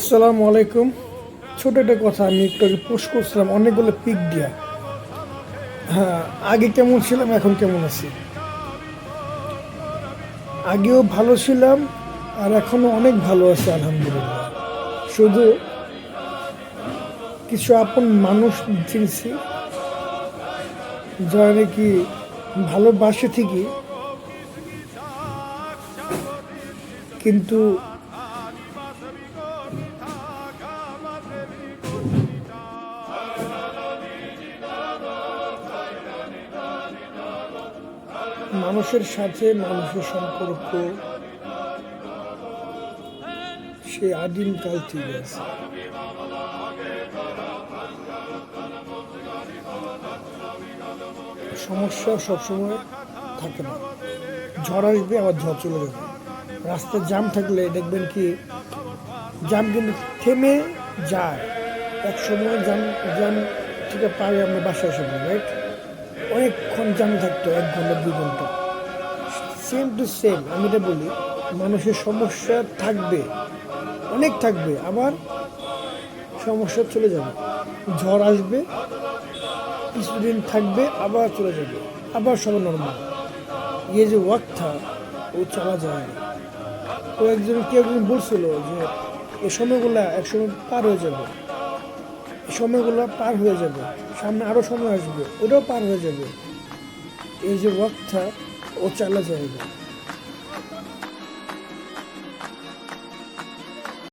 আসসালামু আলাইকুম। ছোট একটা কথা আমি একটু আগে পোস্ট করছিলাম অনেকগুলো পিক দিয়া। হ্যাঁ, আগে কেমন ছিলাম এখন কেমন আছি। আগেও ভালো ছিলাম আর এখনো অনেক ভালো আছি আলহামদুলিল্লাহ। শুধু কিছু আপন মানুষ চিনছি যারা নাকি ভালোবাসে ঠিকই, কিন্তু মানুষের সাথে মানুষের সম্পর্ক সে আদিমকাল থেকে আছে। সমস্যা সবসময় থাকে না, ঝড় আসবে আবার ঝড় চলে যাবে। রাস্তায় জ্যাম থাকলে দেখবেন কি জ্যাম কিন্তু থেমে যায়। এক সময় জ্যাম জ্যাম থেকে পারে আমরা বাসায় এসে পড়ি, রাইট? অনেকক্ষণ জ্যাম থাকতো, 1 ঘন্টা 2 ঘন্টা। সেম টু সেম আমি এটা বলি, মানুষের সমস্যা থাকবে, অনেক থাকবে, আবার সমস্যা চলে যাবে। ঝড় আসবে, কিছুদিন থাকবে, আবার চলে যাবে, আবার সব নর্মাল। ये जो वक्त था वो चला जाएगा। তো কেউ একজন বলছিল যে এই সময়গুলো একসময় পার হয়ে যাবে, এই সময়গুলো পার হয়ে যাবে, সামনে আরও সময় আসবে, ওটাও পার হয়ে যাবে। এই যে ওয়াক্তটা ও চালা যাবে।